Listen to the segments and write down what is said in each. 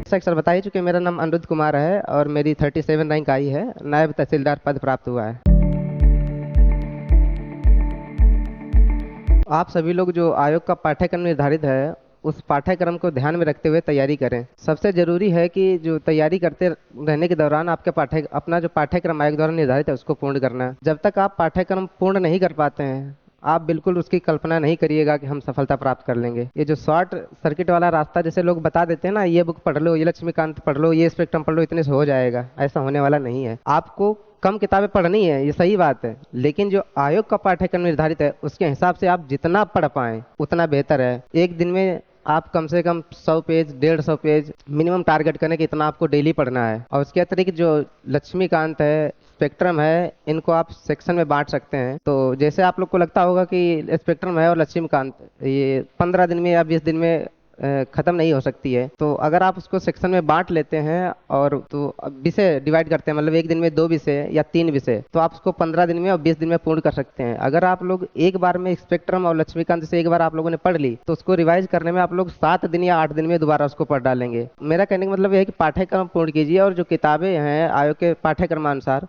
Sir बताइए, चूंकि मेरा नाम अनिरुद्ध कुमार है और मेरी 37 रैंक आई है, नायब तहसीलदार पद प्राप्त हुआ है। आप सभी लोग जो आयोग का पाठ्यक्रम निर्धारित है, उस पाठ्यक्रम को ध्यान में रखते हुए तैयारी करें। सबसे जरूरी है कि जो तैयारी करते रहने के दौरान आपके अपना जो पाठ्यक्रम आयोग द्वारा निर्धारित है उसको पूर्ण करना है। जब तक आप पाठ्यक्रम पूर्ण नहीं कर पाते हैं, आप बिल्कुल उसकी कल्पना नहीं करिएगा कि हम सफलता प्राप्त कर लेंगे। ये जो शॉर्ट सर्किट वाला रास्ता जैसे लोग बता देते हैं ना, ये बुक पढ़ लो, ये लक्ष्मीकांत पढ़ लो, ये स्पेक्ट्रम पढ़ लो, इतने से हो जाएगा, ऐसा होने वाला नहीं है। आपको कम किताबें पढ़नी है, ये सही बात है, लेकिन जो आयोग का पाठ्यक्रम निर्धारित है उसके हिसाब से आप जितना पढ़ पाएं उतना बेहतर है। एक दिन में आप कम से कम 100 पेज 150 पेज मिनिमम टारगेट करें कि इतना आपको डेली पढ़ना है। और उसके अतिरिक्त जो लक्ष्मीकांत है, स्पेक्ट्रम है, इनको आप सेक्शन में बांट सकते हैं। तो जैसे आप लोग को लगता होगा कि स्पेक्ट्रम है और लक्ष्मीकांत ये 15 दिन में या 20 दिन में खत्म नहीं हो सकती है, तो अगर आप उसको सेक्शन में बांट लेते हैं और तो विषय डिवाइड करते हैं, मतलब एक दिन में 2 विषय या 3 विषय, तो आप उसको 15 दिन में और 20 दिन में पूर्ण कर सकते हैं। अगर आप लोग एक बार में स्पेक्ट्रम और लक्ष्मीकांत से एक बार आप लोगों ने पढ़ ली, तो उसको रिवाइज करने में आप लोग 7 दिन या 8 दिन में दोबारा उसको पढ़ डालेंगे। मेरा कहने का मतलब यह है कि पाठ्यक्रम पूर्ण कीजिए और जो किताबें हैं आयोग के पाठ्यक्रमानुसार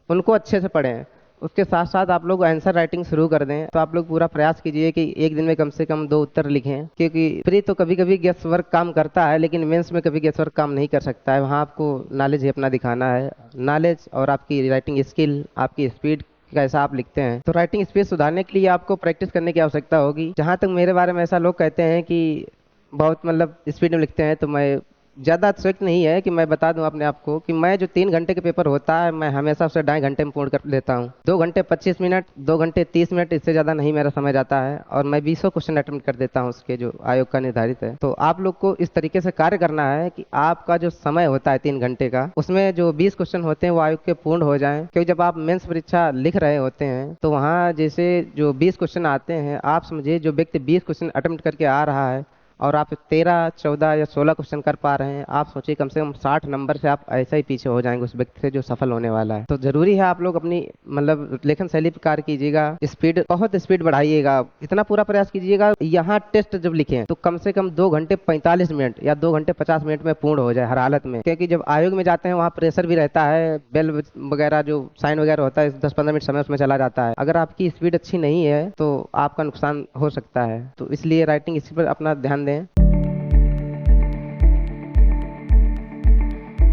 उनको अच्छे से पढ़ें। उसके साथ साथ आप लोग आंसर राइटिंग शुरू कर दें। तो आप लोग पूरा प्रयास कीजिए कि एक दिन में कम से कम 2 उत्तर लिखें, क्योंकि प्री तो कभी कभी गेस वर्क काम करता है, लेकिन मेंस में कभी गेस वर्क काम नहीं कर सकता है। वहाँ आपको नॉलेज ही अपना दिखाना है, नॉलेज और आपकी राइटिंग स्किल, आपकी स्पीड कैसा आप लिखते हैं। तो राइटिंग स्पीड सुधारने के लिए आपको प्रैक्टिस करने की आवश्यकता होगी। जहाँ तक मेरे बारे में ऐसा लोग कहते हैं कि बहुत मतलब स्पीड में लिखते हैं, तो मैं ज़्यादा स्ट्रिक्ट नहीं है कि मैं बता दूं अपने आप को कि मैं जो 3 घंटे के पेपर होता है मैं हमेशा उसे 2.5 घंटे में पूर्ण कर लेता हूं। 2 घंटे 25 मिनट, 2 घंटे 30 मिनट, इससे ज़्यादा नहीं मेरा समय जाता है और मैं 20 क्वेश्चन अटेम्प्ट कर देता हूं उसके जो आयोग का निर्धारित है। तो आप लोग को इस तरीके से कार्य करना है कि आपका जो समय होता है 3 घंटे का, उसमें जो 20 क्वेश्चन होते हैं वो आयोग के पूर्ण हो जाएं। क्योंकि जब आप मेंस परीक्षा लिख रहे होते हैं तो वहाँ जैसे जो 20 क्वेश्चन आते हैं, आप समझिए जो व्यक्ति 20 क्वेश्चन अटेम्प्ट करके आ रहा है और आप 13, 14 या 16 क्वेश्चन कर पा रहे हैं, आप सोचिए कम से कम 60 नंबर से आप ऐसा ही पीछे हो जाएंगे उस व्यक्ति से जो सफल होने वाला है। तो जरूरी है आप लोग अपनी मतलब लेखन शैली पर कार्य कीजिएगा, स्पीड बहुत स्पीड बढ़ाइएगा, इतना पूरा प्रयास कीजिएगा। यहाँ टेस्ट जब लिखें तो कम से कम 2 घंटे 45 मिनट या 2 घंटे 50 मिनट में पूर्ण हो जाए हर हालत में। क्योंकि जब आयोग में जाते हैं वहाँ प्रेशर भी रहता है, बेल वगैरह जो साइन वगैरह होता है 10-15 मिनट समय उसमें चला जाता है। अगर आपकी स्पीड अच्छी नहीं है तो आपका नुकसान हो सकता है। तो इसलिए राइटिंग इसी पर अपना ध्यान दें।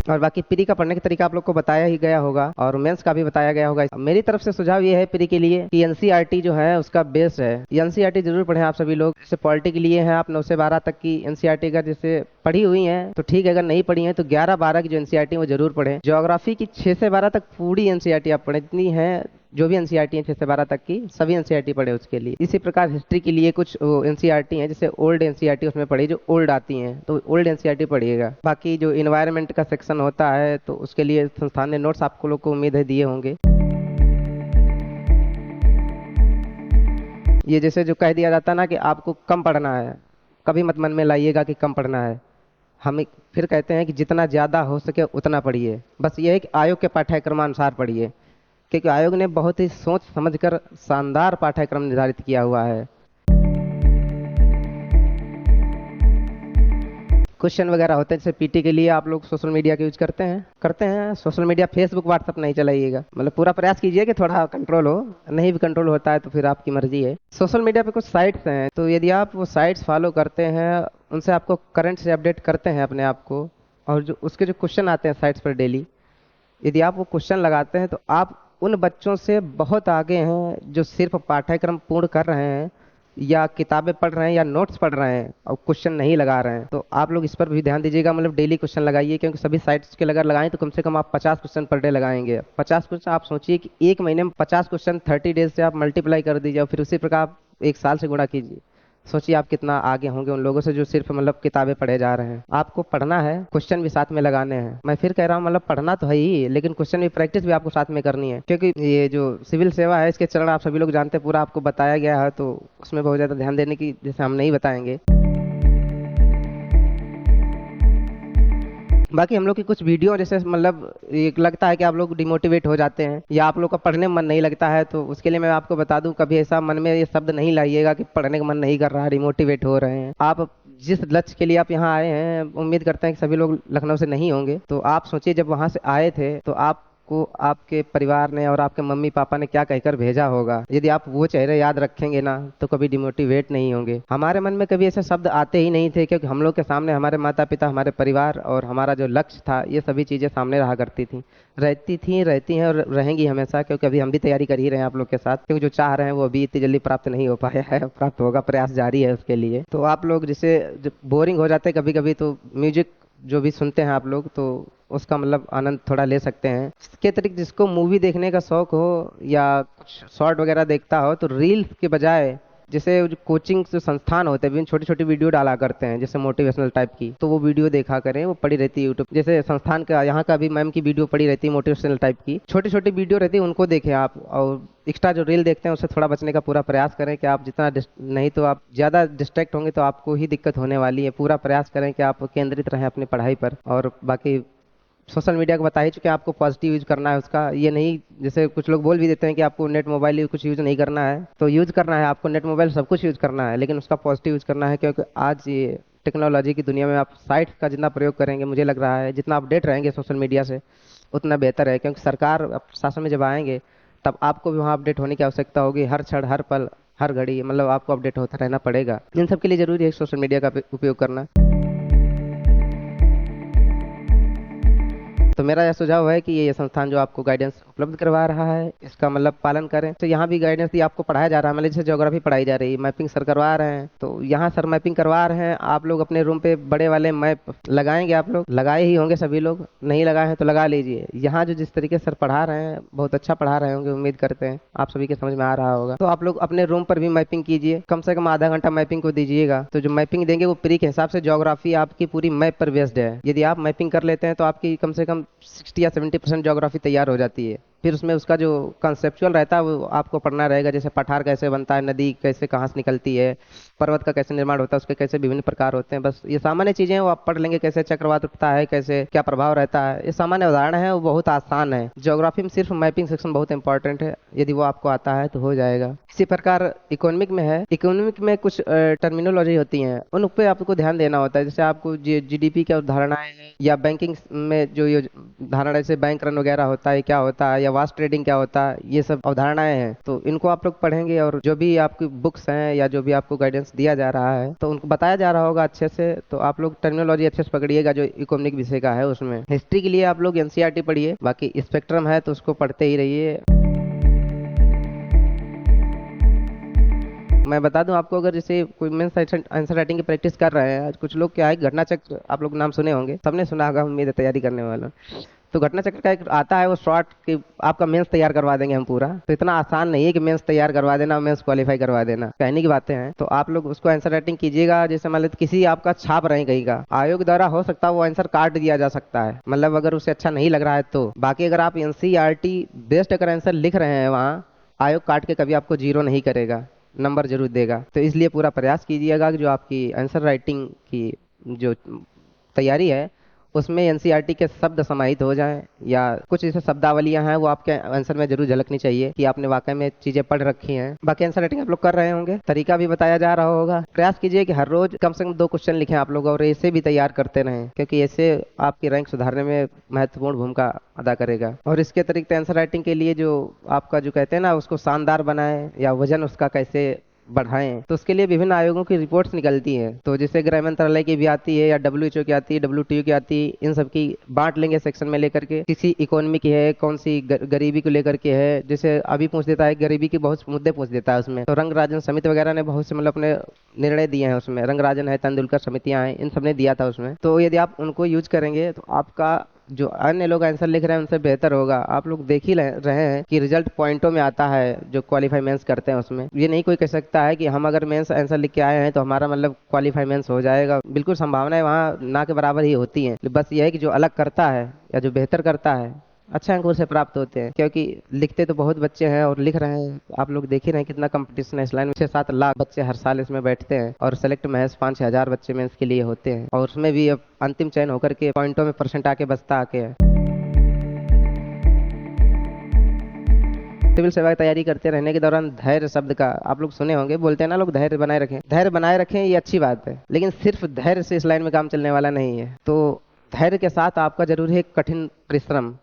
और बाकी प्री का पढ़ने का तरीका आप लोग को बताया ही गया होगा और मेंस का भी बताया गया होगा। मेरी तरफ से सुझाव ये है प्री के लिए कि एनसीईआरटी जो है उसका बेस है, एनसीईआरटी जरूर पढ़ें आप सभी लोग। जैसे पॉलिटी के लिए है आप 9 से 12 तक की एनसीईआरटी का जैसे पढ़ी हुई है तो ठीक है, अगर नहीं पढ़ी है तो 11-12 की जो एनसीईआरटी वो जरूर पढ़ें। ज्योग्राफी की 6 से 12 तक पूरी एनसीईआरटी आप पढ़ें, इतनी है जो भी एनसीईआरटी है 6 से 12 तक की सभी एनसीईआरटी पढ़े उसके लिए। इसी प्रकार हिस्ट्री के लिए कुछ एनसीईआरटी हैं जैसे ओल्ड एनसीईआरटी, उसमें पढ़ी जो ओल्ड आती हैं, तो ओल्ड एनसीईआरटी पढ़िएगा। बाकी जो इन्वायरमेंट का सेक्शन होता है तो उसके लिए संस्थान ने नोट्स आपको लोग को उम्मीद है दिए होंगे। ये जैसे जो कह दिया जाता है ना कि आपको कम पढ़ना है, कभी मत मन में लाइएगा कि कम पढ़ना है। हम फिर कहते हैं कि जितना ज़्यादा हो सके उतना पढ़िए। बस ये है कि आयोग के पाठ्यक्रमानुसार पढ़िए, क्योंकि आयोग ने बहुत ही सोच समझकर शानदार पाठ्यक्रम निर्धारित किया हुआ है। क्वेश्चन वगैरह होते हैं जैसे पीटी के लिए आप लोग सोशल मीडिया का यूज करते हैं। सोशल मीडिया फेसबुक व्हाट्सएप नहीं चलाइएगा, मतलब पूरा प्रयास कीजिए कि थोड़ा कंट्रोल हो। नहीं भी कंट्रोल होता है तो फिर आपकी मर्जी है। सोशल मीडिया पे कुछ साइट्स हैं, तो यदि आप वो साइट्स फॉलो करते हैं, उनसे आपको करंट से अपडेट करते हैं अपने आप को, और जो उसके जो क्वेश्चन आते हैं साइट्स पर डेली, यदि आप वो क्वेश्चन लगाते हैं तो आप उन बच्चों से बहुत आगे हैं जो सिर्फ पाठ्यक्रम पूर्ण कर रहे हैं या किताबें पढ़ रहे हैं या नोट्स पढ़ रहे हैं और क्वेश्चन नहीं लगा रहे हैं। तो आप लोग इस पर भी ध्यान दीजिएगा, मतलब डेली क्वेश्चन लगाइए, क्योंकि सभी साइट्स के अगर लगाएं तो कम से कम आप 50 क्वेश्चन पर डे लगाएंगे। 50 क्वेश्चन आप सोचिए कि एक महीने में 50 क्वेश्चन 30 डेज से आप मल्टीप्लाई कर दीजिए और फिर उसी प्रकार आप 1 साल से गुणा कीजिए। सोचिए आप कितना आगे होंगे उन लोगों से जो सिर्फ मतलब किताबें पढ़े जा रहे हैं। आपको पढ़ना है, क्वेश्चन भी साथ में लगाने हैं। मैं फिर कह रहा हूँ, मतलब पढ़ना तो है ही, लेकिन क्वेश्चन भी प्रैक्टिस भी आपको साथ में करनी है, क्योंकि ये जो सिविल सेवा है इसके चरण आप सभी लोग जानते हैं, पूरा आपको बताया गया है, तो उसमें बहुत ज़्यादा ध्यान देने की जैसे हम नहीं बताएंगे। बाकी हम लोग की कुछ वीडियो जैसे मतलब एक लगता है कि आप लोग डिमोटिवेट हो जाते हैं या आप लोग का पढ़ने में मन नहीं लगता है, तो उसके लिए मैं आपको बता दूं, कभी ऐसा मन में ये शब्द नहीं लाइएगा कि पढ़ने का मन नहीं कर रहा है, डिमोटिवेट हो रहे हैं। आप जिस लक्ष्य के लिए आप यहाँ आए हैं, उम्मीद करते हैं कि सभी लोग लखनऊ से नहीं होंगे। तो आप सोचिए जब वहाँ से आए थे तो आपको आपके परिवार ने और आपके मम्मी पापा ने क्या कहकर भेजा होगा। यदि आप वो चेहरे याद रखेंगे ना तो कभी डिमोटिवेट नहीं होंगे। हमारे मन में कभी ऐसे शब्द आते ही नहीं थे, क्योंकि हम लोग के सामने हमारे माता पिता, हमारे परिवार और हमारा जो लक्ष्य था, ये सभी चीज़ें सामने रहा करती थी, रहती हैं और रहेंगी हमेशा। क्योंकि अभी हम भी तैयारी कर ही रहे हैं आप लोग के साथ, क्योंकि जो चाह रहे हैं वो अभी इतनी जल्दी प्राप्त नहीं हो पाया है, प्राप्त होगा, प्रयास जारी है उसके लिए। तो आप लोग जिसे जब बोरिंग हो जाते हैं कभी कभी, तो म्यूजिक जो भी सुनते हैं आप लोग, तो उसका मतलब आनंद थोड़ा ले सकते हैं। इसके अतिरिक्त जिसको मूवी देखने का शौक हो या कुछ शॉर्ट वगैरह देखता हो, तो रील्स के बजाय जैसे जो कोचिंग जो संस्थान होते हैं छोटी छोटी वीडियो डाला करते हैं जैसे मोटिवेशनल टाइप की, तो वो वीडियो देखा करें, वो पड़ी रहती है यूट्यूब। जैसे संस्थान का यहाँ का भी मैम की वीडियो पड़ी रहती है मोटिवेशनल टाइप की, छोटी छोटी वीडियो रहती है, उनको देखें आप। और एक्स्ट्रा जो रील देखते हैं उससे थोड़ा बचने का पूरा प्रयास करें कि आप जितना नहीं तो आप ज़्यादा डिस्ट्रैक्ट होंगे तो आपको ही दिक्कत होने वाली है। पूरा प्रयास करें कि आप केंद्रित रहें अपनी पढ़ाई पर। और बाकी सोशल मीडिया को बता ही चुके हैं आपको पॉजिटिव यूज करना है उसका। ये नहीं जैसे कुछ लोग बोल भी देते हैं कि आपको नेट मोबाइल कुछ यूज नहीं करना है, तो यूज करना है, आपको नेट मोबाइल सब कुछ यूज करना है, लेकिन उसका पॉजिटिव यूज करना है। क्योंकि आज ये टेक्नोलॉजी की दुनिया में आप साइट का जितना प्रयोग करेंगे, मुझे लग रहा है जितना अपडेट रहेंगे सोशल मीडिया से उतना बेहतर है। क्योंकि सरकार शासन में जब आएंगे तब आपको भी वहाँ अपडेट होने की आवश्यकता होगी। हर क्षण, हर पल, हर घड़ी, मतलब आपको अपडेट होता रहना पड़ेगा। इन सब के लिए जरूरी है सोशल मीडिया का उपयोग करना। तो मेरा यह सुझाव है कि ये संस्थान जो आपको गाइडेंस उपलब्ध करवा रहा है, इसका मतलब पालन करें। तो यहाँ भी गाइडेंस दी आपको पढ़ाया जा रहा है, मतलब जैसे ज्योग्राफी पढ़ाई जा रही है, मैपिंग सर करवा रहे हैं, तो यहाँ सर मैपिंग करवा रहे हैं। आप लोग अपने रूम पे बड़े वाले मैप लगाएंगे, आप लोग लगाए ही होंगे, सभी लोग नहीं लगाए हैं तो लगा लीजिए। यहाँ जो जिस तरीके से सर पढ़ा रहे हैं बहुत अच्छा पढ़ा रहे होंगे, उम्मीद करते हैं आप सभी के समझ में आ रहा होगा। तो आप लोग अपने रूम पर भी मैपिंग कीजिए, कम से कम आधा घंटा मैपिंग को दीजिएगा। तो जो मैपिंग देंगे वो प्री के हिसाब से, ज्योग्राफी आपकी पूरी मैप पर बेस्ड है। यदि आप मैपिंग कर लेते हैं तो आपकी कम से कम 60 या 70% ज्योग्राफी तैयार हो जाती है। फिर उसमें उसका जो कंसेप्चुअल रहता है वो आपको पढ़ना रहेगा, जैसे पठार कैसे बनता है, नदी कैसे कहाँ से निकलती है, पर्वत का कैसे निर्माण होता है, उसके कैसे विभिन्न प्रकार होते हैं। बस ये सामान्य चीजें हैं, वो आप पढ़ लेंगे। कैसे चक्रवात उठता है, कैसे क्या प्रभाव रहता है, ये सामान्य उदाहरण है, वो बहुत आसान है। ज्योग्राफी में सिर्फ मैपिंग सेक्शन बहुत इंपॉर्टेंट है, यदि वो आपको आता है तो हो जाएगा। इसी प्रकार इकोनॉमिक में है, इकोनॉमिक में कुछ टर्मिनोलॉजी होती हैं, उन पे आपको ध्यान देना होता है। जैसे आपको जीडीपी की अवधारणाएं हैं, या बैंकिंग में जो ये धारणा, जैसे बैंक रन वगैरह होता है क्या होता है, या वास्ट ट्रेडिंग क्या होता है, ये सब अवधारणाएं हैं, तो इनको आप लोग पढ़ेंगे। और जो भी आपकी बुक्स हैं या जो भी आपको गाइडेंस दिया जा रहा है तो उनको बताया जा रहा होगा अच्छे से, तो आप लोग टर्मिनोलॉजी अच्छे से पकड़िएगा जो इकोनॉमिक विषय का है। उसमें हिस्ट्री के लिए आप लोग एनसीईआरटी पढ़िए, बाकी स्पेक्ट्रम है तो उसको पढ़ते ही रहिए। मैं बता दूं आपको, अगर जैसे कोई मेंस आंसर राइटिंग की प्रैक्टिस कर रहे हैं, आज कुछ लोग क्या है, घटना चक्र आप लोग नाम सुने होंगे, सबने सुना होगा उम्मीद है तैयारी करने वाला। तो घटना चक्र का एक आता है वो शॉर्ट कि आपका मेंस तैयार करवा देंगे हम पूरा। तो इतना आसान नहीं है कि मेंस तैयार करवा देना, मेंस क्वालिफाई करवा देना, कहने की बातें हैं। तो आप लोग उसको आंसर राइटिंग कीजिएगा। जैसे मान लीजिए किसी आपका छाप रहे कहीं का, आयोग द्वारा हो सकता है वो आंसर काट दिया जा सकता है, मतलब अगर उसे अच्छा नहीं लग रहा है तो। बाकी अगर आप एनसीईआरटी बेस्ड अगर आंसर लिख रहे हैं, वहाँ आयोग काट के कभी आपको जीरो नहीं करेगा, नंबर जरूर देगा। तो इसलिए पूरा प्रयास कीजिएगा कि जो आपकी आंसर राइटिंग की जो तैयारी है उसमें एनसीईआरटी के शब्द समाहित हो जाएं, या कुछ जैसे शब्दावलियां हैं वो आपके आंसर में जरूर झलकनी चाहिए कि आपने वाकई में चीजें पढ़ रखी हैं। बाकी आंसर राइटिंग आप लोग कर रहे होंगे, तरीका भी बताया जा रहा होगा। प्रयास कीजिए कि हर रोज कम से कम 2 क्वेश्चन लिखें आप लोग, और ऐसे भी तैयार करते रहें, क्योंकि ऐसे आपकी रैंक सुधारने में महत्वपूर्ण भूमिका अदा करेगा। और इसके अतिरिक्त आंसर राइटिंग के लिए जो आपका जो कहते हैं ना, उसको शानदार बनाएं या वजन उसका कैसे बढ़ाएं, तो उसके लिए विभिन्न आयोगों की रिपोर्ट्स निकलती हैं। तो जैसे गृह मंत्रालय की भी आती है, या डब्ल्यूएचओ की आती है, डब्ल्यूटीओ की आती है, इन सब की बांट लेंगे सेक्शन में लेकर के। किसी इकोनॉमी की है, कौन सी गरीबी को लेकर के है, जैसे अभी पूछ देता है गरीबी की, बहुत मुद्दे पूछ देता है उसमें। तो रंग राजन समिति वगैरह ने बहुत से मतलब अपने निर्णय दिए हैं उसमें, रंग राजन है, तेंदुलकर समितियां हैं, इन सब ने दिया था उसमें। तो यदि आप उनको यूज करेंगे तो आपका जो अन्य लोग आंसर लिख रहे हैं उनसे बेहतर होगा। आप लोग देख ही रहे हैं कि रिजल्ट पॉइंटों में आता है जो क्वालिफाई मेंस करते हैं उसमें। ये नहीं कोई कह सकता है कि हम अगर मेंस आंसर लिख के आए हैं तो हमारा मतलब क्वालिफाई मेंस हो जाएगा। बिल्कुल संभावनाएं वहाँ ना के बराबर ही होती हैं। बस ये है कि जो अलग करता है या जो बेहतर करता है अच्छा अंक उसे प्राप्त होते हैं, क्योंकि लिखते तो बहुत बच्चे हैं और लिख रहे हैं। आप लोग देख ही रहे हैं कितना कंपटीशन है इस लाइन में। 6-7 लाख बच्चे हर साल इसमें बैठते हैं और सेलेक्ट महज 5-6 हजार बच्चे में इसके लिए होते हैं, और उसमें भी अब अंतिम चयन होकर के पॉइंटों में परसेंट आके बचता आके है। सिविल सेवा की तैयारी करते रहने के दौरान धैर्य शब्द का आप लोग सुने होंगे, बोलते हैं ना लोग धैर्य बनाए रखें। धैर्य बनाए रखें ये अच्छी बात है, लेकिन सिर्फ धैर्य से इस लाइन में काम चलने वाला नहीं है। तो धैर्य के साथ आपका जरूरी है कठिन परिश्रम।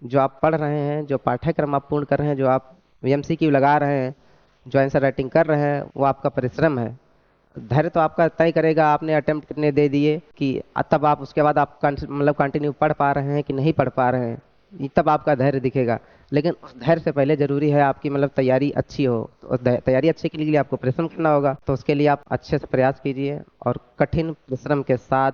जो आप पढ़ रहे हैं, जो पाठ्यक्रम आप पूर्ण कर रहे हैं, जो आप एमसीक्यू लगा रहे हैं, जो आंसर राइटिंग कर रहे हैं, वो आपका परिश्रम है। धैर्य तो आपका तय करेगा आपने अटेम्प्ट कितने दे दिए, कि तब आप उसके बाद आप मतलब कंटिन्यू पढ़ पा रहे हैं कि नहीं पढ़ पा रहे हैं, तब आपका धैर्य दिखेगा। लेकिन उस धैर्य से पहले जरूरी है आपकी मतलब तैयारी अच्छी हो। तो तैयारी अच्छे के लिए आपको परिश्रम करना होगा, तो उसके लिए आप अच्छे से प्रयास कीजिए और कठिन परिश्रम के साथ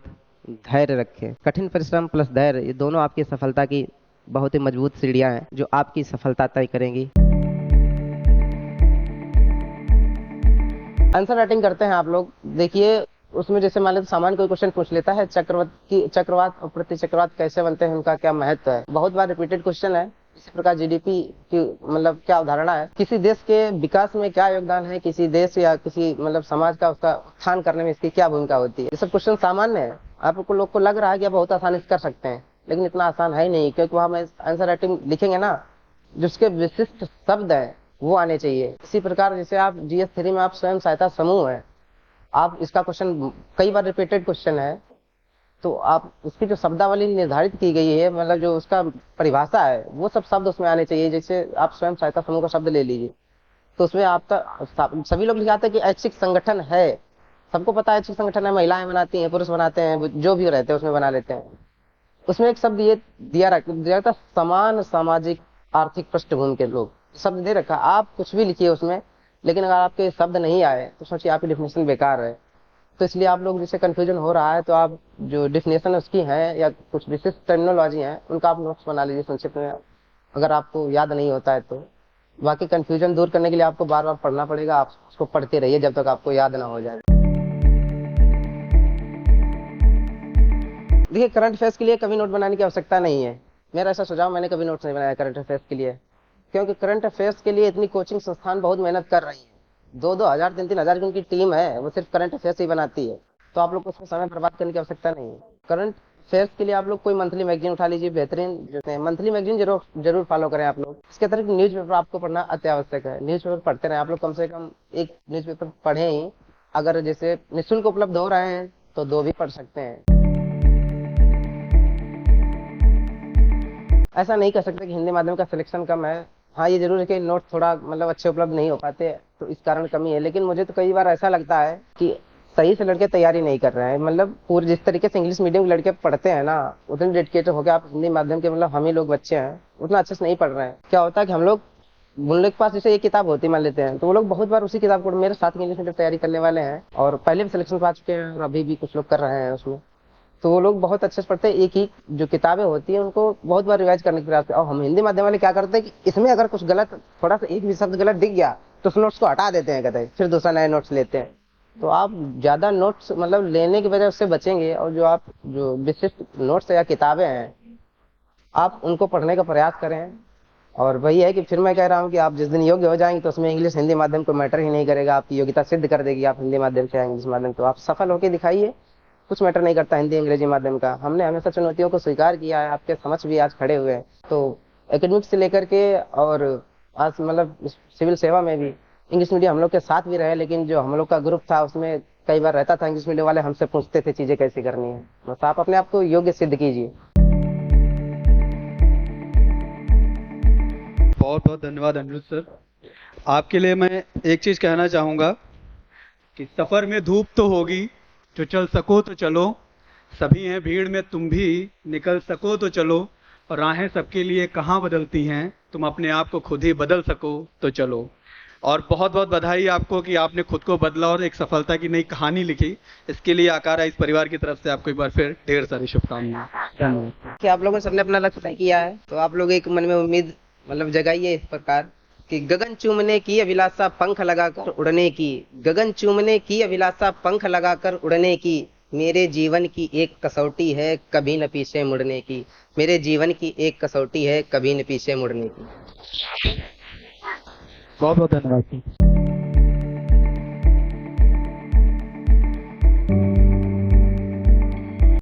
धैर्य रखें। कठिन परिश्रम प्लस धैर्य, ये दोनों आपकी सफलता की बहुत ही मजबूत सीढ़ियां हैं जो आपकी सफलता तय करेंगी। आंसर राइटिंग करते हैं आप लोग, देखिए उसमें जैसे मान लो सामान्य कोई क्वेश्चन पूछ लेता है, चक्रवात और प्रतिचक्रवात कैसे बनते हैं, उनका क्या महत्व है, बहुत बार रिपीटेड क्वेश्चन है। इसी प्रकार जीडीपी की मतलब क्या अवधारणा है, किसी देश के विकास में क्या योगदान है, किसी देश या किसी मतलब समाज का उसका उत्थान करने में इसकी क्या भूमिका होती है। ये सब क्वेश्चन सामान्य है, आपको लोग को लग रहा है कि आप बहुत आसानी से कर सकते हैं, लेकिन इतना आसान है ही नहीं, क्योंकि वहां में आंसर राइटिंग लिखेंगे ना, जिसके विशिष्ट शब्द है वो आने चाहिए। इसी प्रकार जैसे आप जीएस 3 में आप स्वयं सहायता समूह है, आप इसका क्वेश्चन कई बार रिपीटेड क्वेश्चन है, तो आप उसकी जो शब्दावली निर्धारित की गई है, मतलब जो उसका परिभाषा है, वो सब शब्द उसमें आने चाहिए। जैसे आप स्वयं सहायता समूह का शब्द ले लीजिए, तो उसमें आपका सभी लोग लिखाते हैं कि ऐच्छिक संगठन है, सबको पता है ऐच्छिक संगठन है, महिलाएं बनाती हैं, पुरुष बनाते हैं, जो भी रहते हैं उसमें बना लेते हैं। उसमें एक शब्द ये दिया था, समान सामाजिक आर्थिक पृष्ठभूमि के लोग, शब्द दे रखा। आप कुछ भी लिखिए उसमें, लेकिन अगर आपके शब्द नहीं आए तो सोचिए आपकी डिफिनेशन बेकार है। तो इसलिए आप लोग जिसे कंफ्यूजन हो रहा है, तो आप जो डिफिनेशन उसकी है या कुछ विशिष्ट टर्मिनोलॉजी है, उनका आप नोट्स बना लीजिए संक्षिप्त में, अगर आपको याद नहीं होता है तो। बाकी कंफ्यूजन दूर करने के लिए आपको बार बार पढ़ना पड़ेगा, आप उसको पढ़ते रहिए जब तक आपको याद ना हो जाए। देखिए करंट अफेयर्स के लिए कभी नोट बनाने की आवश्यकता नहीं है, मेरा ऐसा सुझाव, मैंने कभी नोट्स नहीं बनाया करंट अफेयर्स के लिए, क्योंकि करंट अफेयर्स के लिए इतनी कोचिंग संस्थान बहुत मेहनत कर रही है, 2-2 हज़ार 3-3 हज़ार की उनकी टीम है, वो सिर्फ करंट अफेयर्स ही बनाती है, तो आप लोग को उसमें समय बर्बाद करने की आवश्यकता नहीं है। करंट अफेयर्स के लिए आप लोग कोई मंथली मैगजीन उठा लीजिए, बेहतरीन जो मंथली मैगजीन जरूर फॉलो करें आप लोग। इसके अतिरिक्त न्यूज़पेपर आपको पढ़ना अत्यावश्यक है, न्यूज़पेपर पढ़ते रहें आप लोग, कम से कम एक न्यूज़पेपर पढ़ें ही। अगर जैसे निःशुल्क उपलब्ध हो रहे हैं तो 2 भी पढ़ सकते हैं। ऐसा नहीं कह सकते कि हिंदी माध्यम का सिलेक्शन कम है, हाँ ये जरूर है कि नोट थोड़ा मतलब अच्छे उपलब्ध नहीं हो पाते, तो इस कारण कमी है। लेकिन मुझे तो कई बार ऐसा लगता है कि सही से लड़के तैयारी नहीं कर रहे हैं, मतलब पूरे जिस तरीके से इंग्लिश मीडियम के लड़के पढ़ते हैं ना, उतने डेडिकेटेड हो गया आप हिंदी माध्यम के मतलब हम ही लोग बच्चे हैं, उतना अच्छे से नहीं पढ़ रहे हैं। क्या होता है कि हम लोग उन लोग के पास जैसे ये किताब होती मान लेते हैं, तो वो लोग बहुत बार उसी किताब को, मेरे साथ इंग्लिश मीडियम तैयारी करने वाले हैं और पहले भी सिलेक्शन पा चुके हैं और अभी भी कुछ लोग कर रहे हैं उसमें, तो वो लोग बहुत अच्छे से पढ़ते हैं, एक ही जो किताबें होती हैं उनको बहुत बार रिवाइज करने की प्रयास करते हैं। और हम हिंदी माध्यम वाले क्या करते हैं कि इसमें अगर कुछ गलत, थोड़ा सा एक भी शब्द गलत दिख गया तो उस नोट्स को हटा देते हैं, कहते हैं फिर दूसरा नया नोट्स लेते हैं। तो आप ज्यादा नोट्स मतलब लेने की वजह उससे बचेंगे, और जो विशिष्ट नोट्स या किताबें हैं आप उनको पढ़ने का प्रयास करें। और वही है कि फिर मैं कह रहा हूँ कि आप जिस दिन योग्य हो जाएंगे तो उसमें इंग्लिश हिंदी माध्यम को मैटर ही नहीं करेगा, आपकी योग्यता सिद्ध कर देगी, आप हिंदी माध्यम से या इंग्लिश माध्यम, तो आप सफल होकर दिखाइए, कुछ मैटर नहीं करता हिंदी अंग्रेजी माध्यम का। हमने हमेशा चुनौतियों को स्वीकार किया है, आपके समझ भी आज खड़े हुए हैं। तो एकेडमिक्स से लेकर के और आज मतलब सिविल सेवा में भी इंग्लिश मीडियम हम लोग के साथ भी रहे, लेकिन जो हम लोग का ग्रुप था उसमें कई बार रहता था इंग्लिश मीडियम वाले, हमसे पूछते थे चीजें कैसी करनी है। बस आप अपने आप को योग्य सिद्ध कीजिए। बहुत बहुत धन्यवाद अनिरुद्ध सर। आपके लिए मैं एक चीज कहना चाहूंगा कि सफर में धूप तो होगी, जो चल सको तो चलो, सभी हैं भीड़ में तुम भी निकल सको तो चलो, और राहें सबके लिए कहाँ बदलती हैं, तुम अपने आप को खुद ही बदल सको तो चलो। और बहुत बहुत बधाई आपको कि आपने खुद को बदला और एक सफलता की नई कहानी लिखी। इसके लिए आकारा इस परिवार की तरफ से आपको एक बार फिर ढेर सारी शुभकामनाएं। कि आप लोगों ने सबने अपना लक्ष्य तय किया है, तो आप लोग एक मन में उम्मीद मतलब जगाइए इस प्रकार कि गगन चूमने की अभिलाषा पंख लगाकर उड़ने की, गगन चूमने की अभिलाषा पंख लगाकर उड़ने की, मेरे जीवन की एक कसौटी है कभी न पीछे मुड़ने की, मेरे जीवन की एक कसौटी है कभी न पीछे मुड़ने की। बहुत बहुत धन्यवाद।